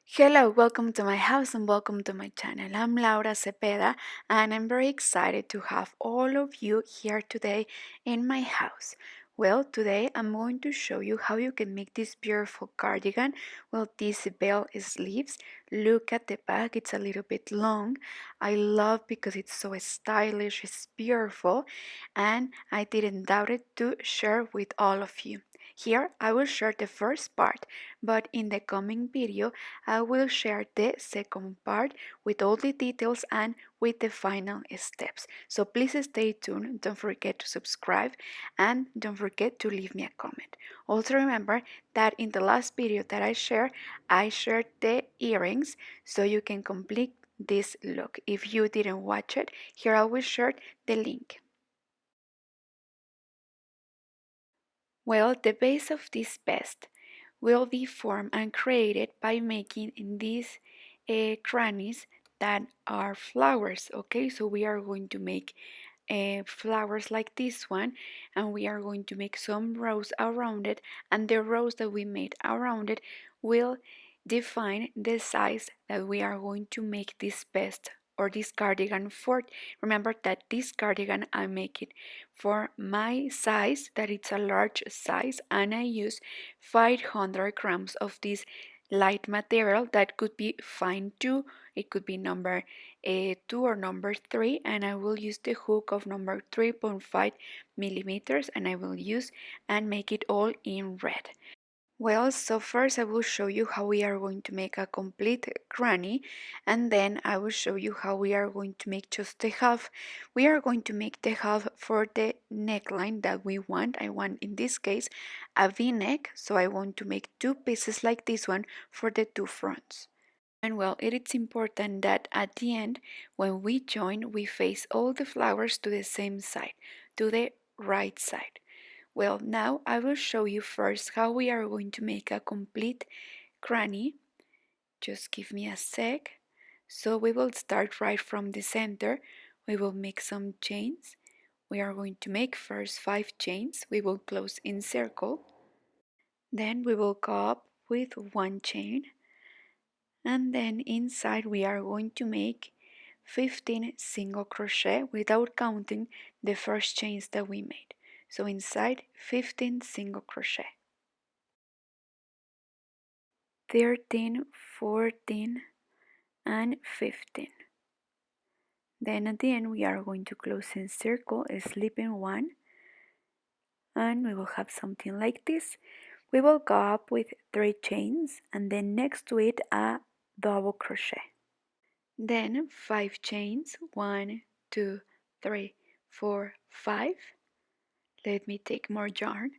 Hello, welcome to my house and welcome to my channel. I'm Laura Cepeda and I'm very excited to have all of you here today in my house. Well, today I'm going to show you how you can make this beautiful cardigan. Well, these bell sleeves. Look at the back, it's a little bit long. I love because it's so stylish, it's beautiful, and I didn't doubt it to share with all of you. Here I will share the first part, but in the coming video I will share the second part with all the details and with the final steps. So please stay tuned, don't forget to subscribe and don't forget to leave me a comment. Also remember that in the last video that I shared the earrings so you can complete this look. If you didn't watch it, here I will share the link. Well, the base of this vest will be formed and created by making these crannies that are flowers. Okay, so we are going to make flowers like this one, and we are going to make some rows around it, and the rows that we made around it will define the size that we are going to make this vest or this cardigan for. Remember that this cardigan I make it for my size, that it's a large size, and I use 500 grams of this light material that could be fine too. It could be number 2 or number 3, and I will use the hook of number 3.5 millimeters, and I will use and make it all in red. Well, so first I will show you how we are going to make a complete granny, and then I will show you how we are going to make just the half. We are going to make the half for the neckline that we want. I want in this case a V-neck, so I want to make two pieces like this one for the two fronts. And well, it is important that at the end, when we join, we face all the flowers to the same side, to the right side. Well, now I will show you first how we are going to make a complete granny. Just give me a sec. So we will start right from the center. We will make some chains. We are going to make first 5 chains. We will close in circle. Then we will go up with 1 chain. And then inside we are going to make 15 single crochet without counting the first chains that we made. So inside 15 single crochet. 13, 14 and 15. Then at the end we are going to close in circle, slip in 1, and we will have something like this. We will go up with 3 chains and then next to it a double crochet. Then 5 chains, 1, 2, 3, 4, 5. Let me take more yarn.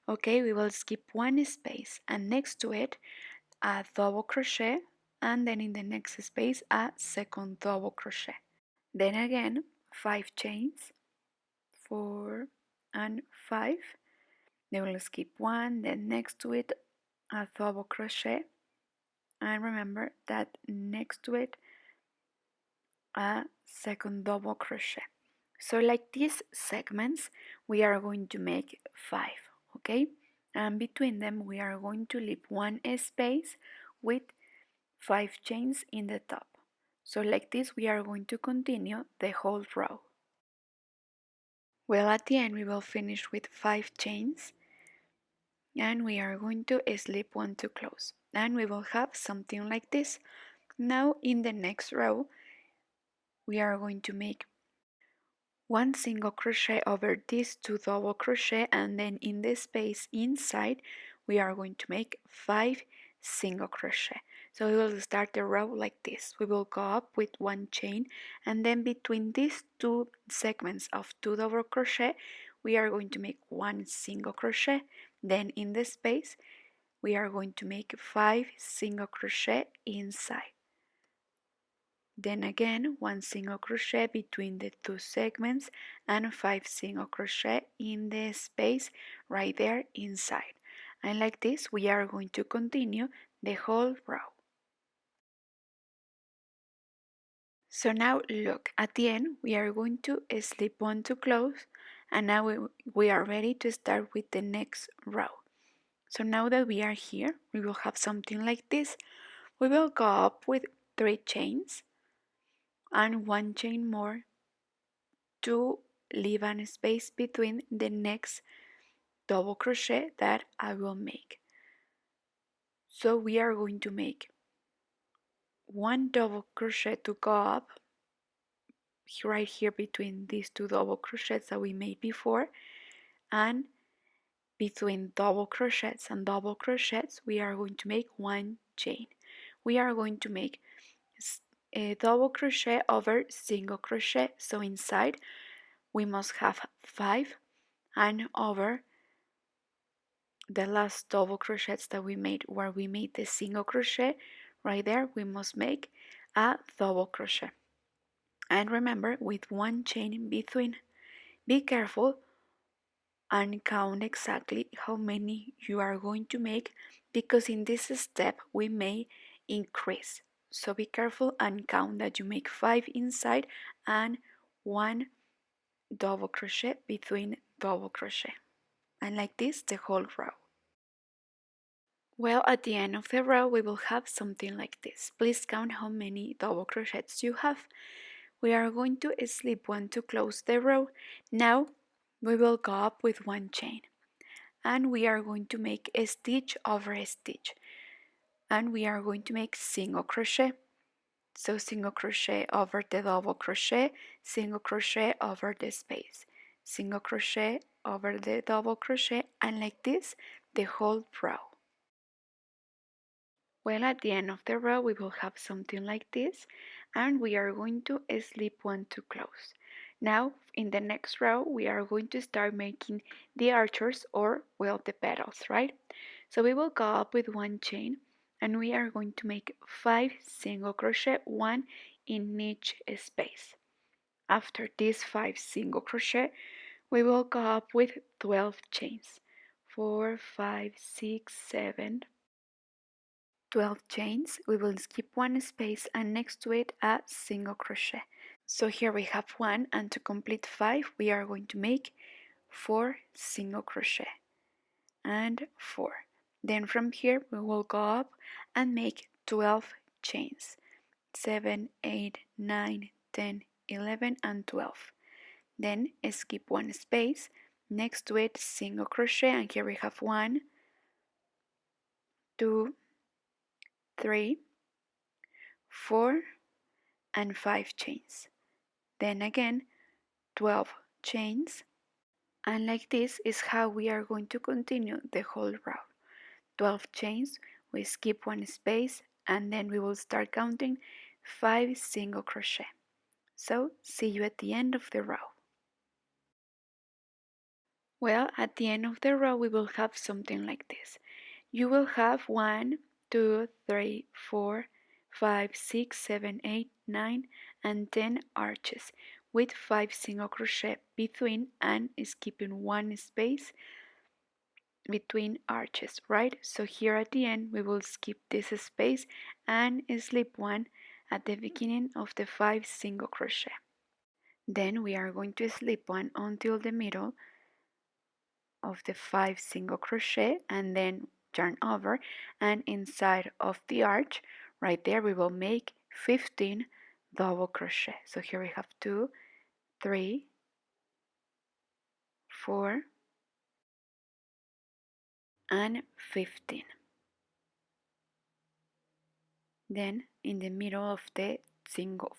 Okay, we will skip 1 space and next to it a double crochet, and then in the next space a second double crochet. Then again 5 chains, 4 and 5. Then we'll skip 1, then next to it a double crochet, and remember that next to it a second double crochet. So like these segments we are going to make 5, okay, and between them we are going to leave 1 space with 5 chains in the top. So like this we are going to continue the whole row. Well, at the end we will finish with 5 chains, and we are going to slip 1 to close, and we will have something like this. Now in the next row we are going to make 1 single crochet over these 2 double crochet, and then in the space inside we are going to make 5 single crochet. So we will start the row like this. We will go up with 1 chain, and then between these 2 segments of 2 double crochet we are going to make 1 single crochet. Then in the space we are going to make 5 single crochet inside. Then again 1 single crochet between the 2 segments and 5 single crochet in the space right there inside. And like this we are going to continue the whole row. So now look, at the end we are going to slip 1 to close, and now we are ready to start with the next row. So now that we are here we will have something like this. We will go up with 3 chains and 1 chain more to leave an space between the next double crochet that I will make. So we are going to make 1 double crochet to go up right here between these 2 double crochets that we made before, and between double crochets and double crochets we are going to make 1 chain. We are going to make a double crochet over single crochet, so inside we must have 5, and over the last double crochets that we made where we made the single crochet, right there we must make a double crochet. And remember, with 1 chain in between. Be careful and count exactly how many you are going to make, because in this step we may increase. So be careful and count that you make 5 inside and 1 double crochet between double crochet, and like this the whole row. Well, at the end of the row we will have something like this. Please count how many double crochets you have. We are going to slip 1 to close the row. Now we will go up with 1 chain, and we are going to make a stitch over a stitch, and we are going to make single crochet. So single crochet over the double crochet, single crochet over the space, single crochet over the double crochet, and like this the whole row. Well, at the end of the row we will have something like this, and we are going to slip 1 to close. Now in the next row we are going to start making the archers, or well, the petals, right? So we will go up with 1 chain, and we are going to make 5 single crochet, 1 in each space. After these 5 single crochet we will go up with 12 chains, 4, 5, 6, 7, 12 chains. We will skip 1 space and next to it a single crochet. So here we have 1, and to complete 5 we are going to make 4 single crochet and 4. Then from here we will go up and make 12 chains, 7, 8, 9, 10, 11 and 12. Then skip 1 space, next to it single crochet, and here we have 1, 2, 3, 4 and 5 chains. Then again 12 chains, and like this is how we are going to continue the whole row. 12 chains, we skip 1 space, and then we will start counting 5 single crochet. So see you at the end of the row. Well, at the end of the row we will have something like this. You will have 1, 2, 3, 4, 5, 6, 7, 8, 9 and 10 arches with 5 single crochet between and skipping 1 space between arches, right? So here at the end we will skip this space and slip 1 at the beginning of the 5 single crochet. Then we are going to slip 1 until the middle of the 5 single crochet and then turn over, and inside of the arch right there we will make 15 double crochet. So here we have 2, 3, 4 and 15. Then in the middle of the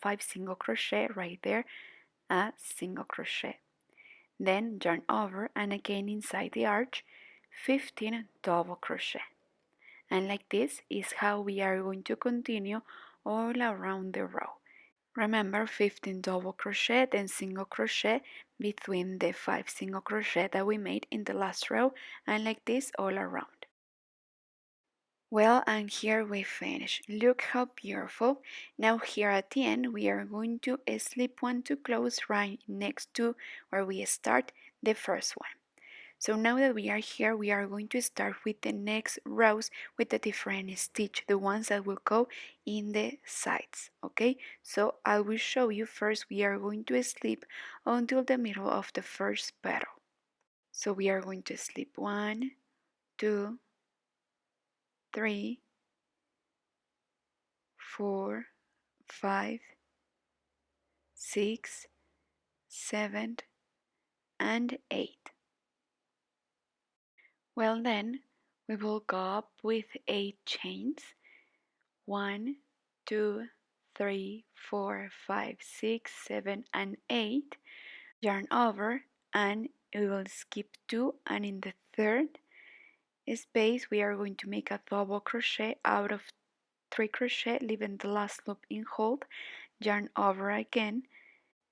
5 single crochet right there a single crochet, then turn over and again inside the arch 15 double crochet. And like this is how we are going to continue all around the row. Remember, 15 double crochet and single crochet between the 5 single crochet that we made in the last row, and like this all around. Well, and here we finish. Look how beautiful. Now here at the end we are going to slip 1 to close right next to where we start the first one. So now that we are here, we are going to start with the next rows with the different stitch, the ones that will go in the sides, okay? So I will show you first. We are going to slip until the middle of the first petal. So we are going to slip 1, 2, 3, 4, 5, 6, 7, and 8. Well then, we will go up with 8 chains. 1, 2, 3, 4, 5, 6, 7, and 8. Yarn over and we will skip 2, and in the third space we are going to make a double crochet out of 3 crochet, leaving the last loop in hold. Yarn over again.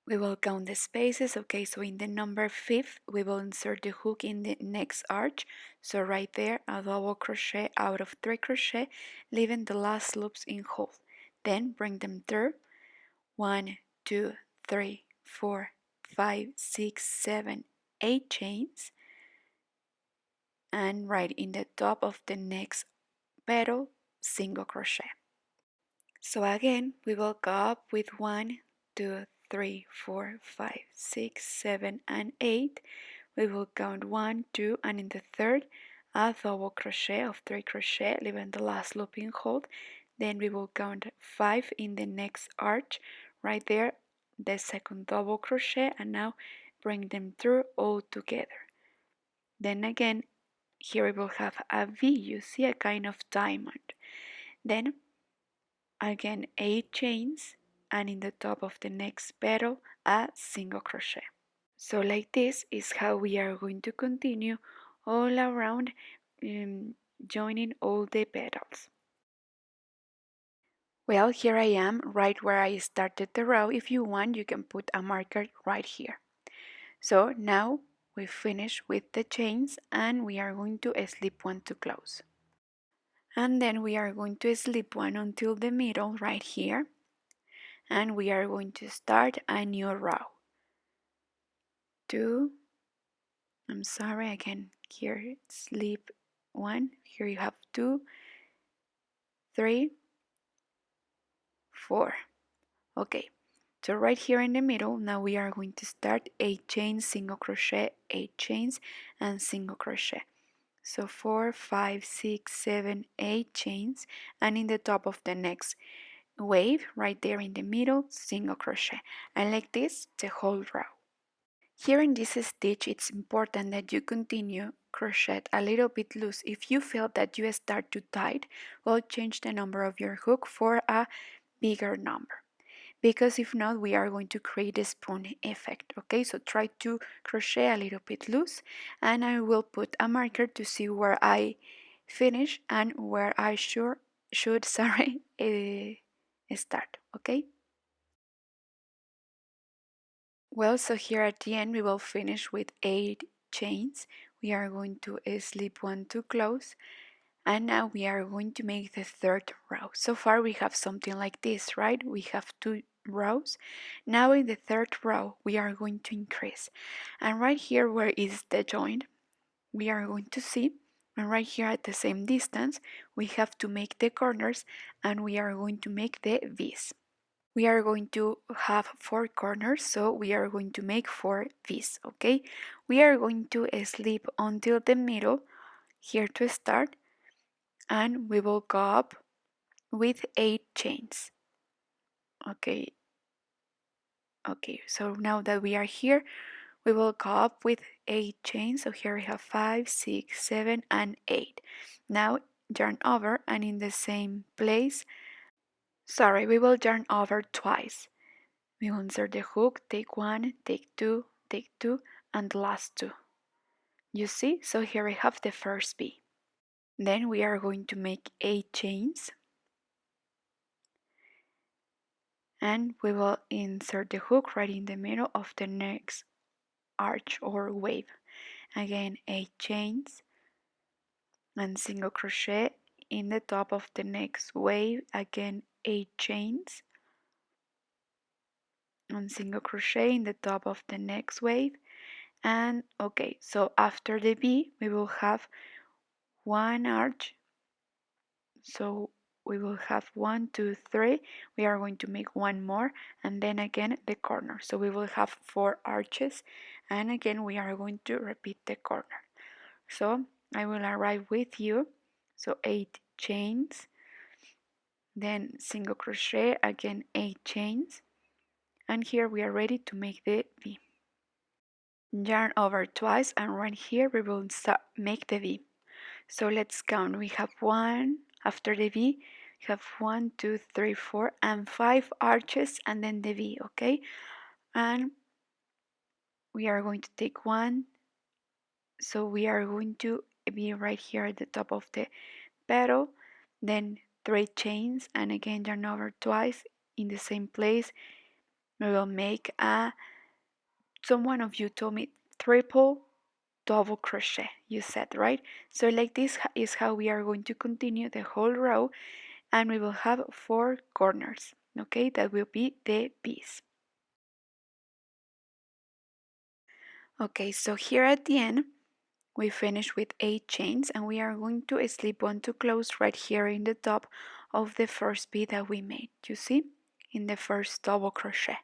We will count the spaces. Okay, so in the number 5 we will insert the hook in the next arch, so right there a double crochet out of 3 crochet, leaving the last loops in hold. Then bring them through 1, 2, 3, 4, 5, 6, 7, 8 chains, and right in the top of the next petal, single crochet. So again, we will go up with 1, 2, 3, 4, 5, 6, 7, and 8. We will count 1, 2, and in the third, a double crochet of 3 crochet, leaving the last loop in hold. Then we will count 5 in the next arch, right there, the second double crochet, and now bring them through all together. Then again, here we will have a V, you see, a kind of diamond. Then again 8 chains, and in the top of the next petal a single crochet. So like this is how we are going to continue all around, joining all the petals. Well, here I am right where I started the row. If you want, you can put a marker right here. So now we finish with the chains and we are going to slip one to close. And then we are going to slip one until the middle right here. And we are going to start a new row. 2, I'm sorry, again, here slip 1, here you have 2, 3, 4. Okay, so right here in the middle, now we are going to start 8 chains, single crochet, 8 chains, and single crochet. So 4, 5, 6, 7, 8 chains, and in the top of the next wave, right there in the middle, single crochet, and like this, the whole row. Here in this stitch, it's important that you continue crochet a little bit loose. If you feel that you start too tight, well, change the number of your hook for a bigger number. Because if not, we are going to create a spoon effect, okay? So try to crochet a little bit loose, and I will put a marker to see where I finish and where I should start, okay? Well, so here at the end we will finish with 8 chains. We are going to slip one to close, and now we are going to make the third row. So far we have something like this, right? We have 2 rows. Now in the third row we are going to increase, and right here where is the joint, we are going to see, and right here at the same distance we have to make the corners, and we are going to make the V's. We are going to have 4 corners, so we are going to make 4 V's, okay? We are going to slip until the middle here to start, and we will go up with 8 chains. Okay, so now that we are here, we will go up with 8 chains. So here we have 5, 6, 7, and 8. Now yarn over, and in the same place, we will yarn over twice. We will insert the hook, take 1, take 2, and the last 2. You see? So here I have the first V. Then we are going to make 8 chains, and we will insert the hook right in the middle of the next arch or wave. Again, 8 chains and single crochet in the top of the next wave. Again, 8 chains and single crochet in the top of the next wave. And okay, so after the V we will have one arch, so we will have 1, 2, 3. We are going to make one more, and then again the corner, so we will have 4 arches, and again we are going to repeat the corner. So I will arrive with you, so 8 chains then single crochet, again 8 chains, and here we are ready to make the V. Yarn over twice, and right here we will make the V. So let's count. We have one after the V, we have 1, 2, 3, 4, and 5 arches, and then the V, okay? And we are going to take one, so we are going to be right here at the top of the petal, then 3 chains, and again yarn over twice in the same place. We will make a, someone of you told me triple double crochet, you said, right? So like this is how we are going to continue the whole row, and we will have 4 corners, okay? That will be the piece. Okay, so here at the end we finish with 8 chains, and we are going to slip one to close right here in the top of the first bead that we made, you see, in the first double crochet.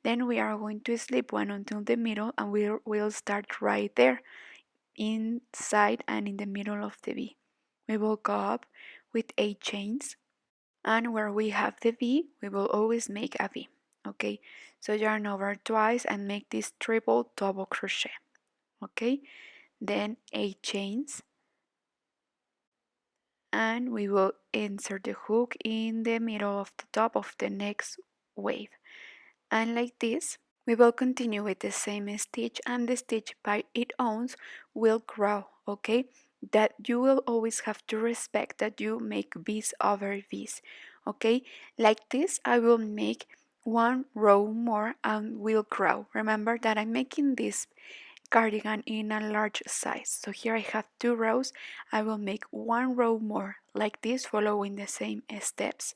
Then we are going to slip one until the middle, and we'll start right there inside and in the middle of the V. We will go up with 8 chains, and where we have the V we will always make a V. Okay, so yarn over twice and make this triple double crochet. Okay, then 8 chains, and we will insert the hook in the middle of the top of the next wave, and like this we will continue with the same stitch, and the stitch by its own will grow. Okay, that you will always have to respect that you make V's over V's. Okay, like this I will make one row more and will grow. Remember that I'm making this cardigan in a large size, so here I have 2 rows. I will make one row more like this, following the same steps.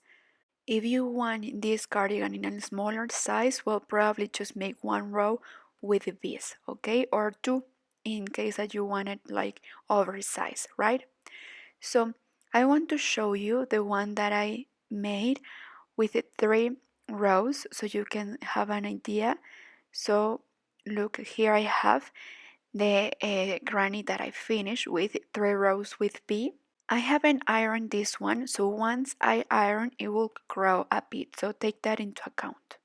If you want this cardigan in a smaller size, well, probably just make one row with this, okay, or 2 in case that you want it like oversized, right? So I want to show you the one that I made with the 3 rows so you can have an idea. So look, here I have the granny that I finished with 3 rows with B. I haven't ironed this one, so once I iron it will grow a bit, so take that into account.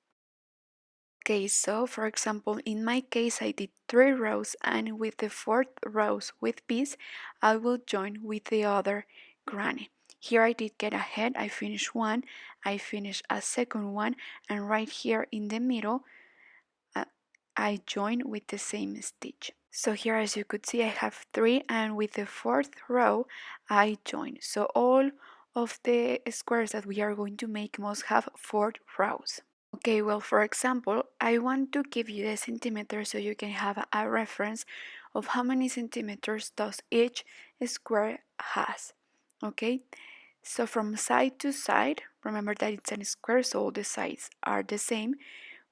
Okay, so for example in my case I did 3 rows, and with the 4th rows with B's I will join with the other granny. Here I did get ahead, I finished one, I finished a second one, and right here in the middle I join with the same stitch. So here as you could see I have 3, and with the 4th row I join. So all of the squares that we are going to make must have 4 rows. Okay, well, for example, I want to give you the centimeters so you can have a reference of how many centimeters does each square has. Okay, so from side to side, remember that it's a square, so all the sides are the same.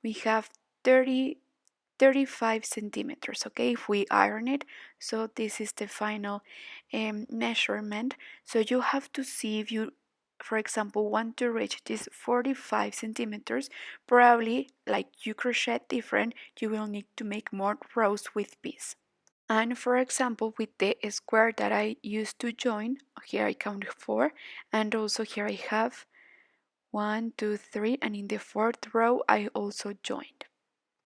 We have 35 centimeters, okay, if we iron it. So this is the final measurement. So you have to see if you, for example, want to reach this 45 centimeters, probably like you crochet different, you will need to make more rows with piece. And for example, with the square that I used to join, here I count 4, and also here I have 1, 2, 3, and in the 4th row I also joined.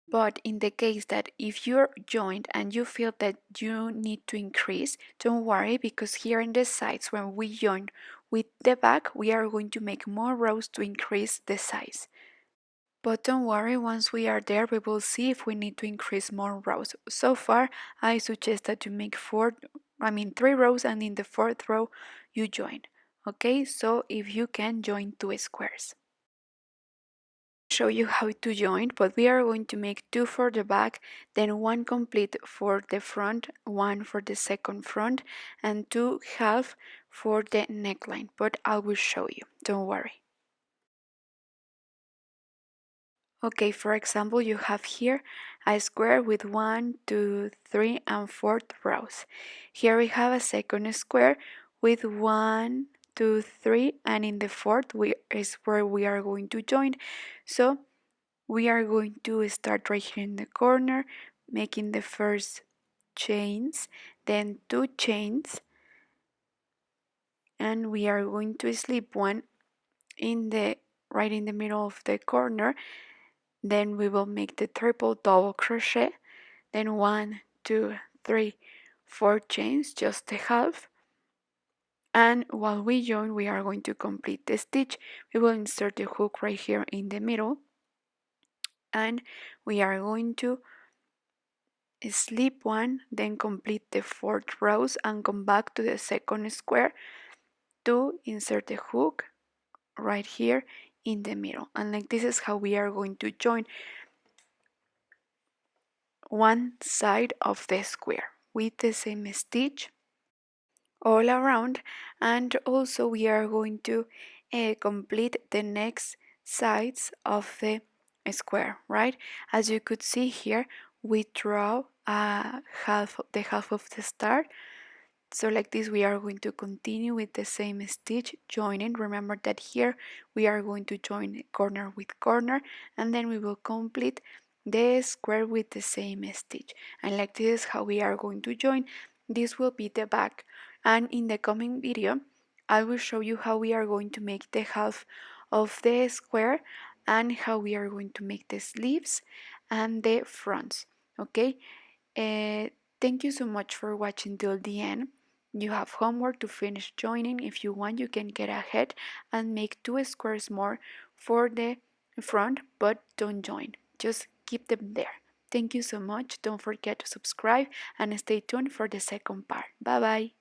But in the case that if you're joined and you feel that you need to increase, don't worry, because here in the sides when we join with the back, we are going to make more rows to increase the size. But don't worry, once we are there, we will see if we need to increase more rows. So far, I suggest that you make 3 rows, and in the 4th row you join. Okay, so if you can join 2 squares. Show you how to join, but we are going to make 2 for the back, then 1 complete for the front, 1 for the second front, and 2 half for the neckline, but I will show you, don't worry. Okay, for example, you have here a square with 1, 2, 3, and 4 rows. Here we have a second square with 1, 2, 3, and in the 4th is where we are going to join. So we are going to start right here in the corner, making the first chains, then 2 chains, and we are going to slip one in the right in the middle of the corner. Then we will make the triple double crochet, then 1, 2, 3, 4 chains, just the half. And while we join, we are going to complete the stitch. We will insert the hook right here in the middle, and we are going to slip one, then complete the 4th rows and come back to the second square to insert the hook right here in the middle. And like this is how we are going to join one side of the square with the same stitch all around. And also we are going to complete the next sides of the square, right? As you could see here, we draw the half of the star. So like this we are going to continue with the same stitch joining. Remember that here we are going to join corner with corner, and then we will complete the square with the same stitch. And like this is how we are going to join. This will be the back, and in the coming video I will show you how we are going to make the half of the square and how we are going to make the sleeves and the fronts. Okay, uh, thank you so much for watching till the end. You have homework to finish joining. If you want, you can get ahead and make 2 squares more for the front, but don't join. Just keep them there. Thank you so much. Don't forget to subscribe and stay tuned for the second part. Bye bye.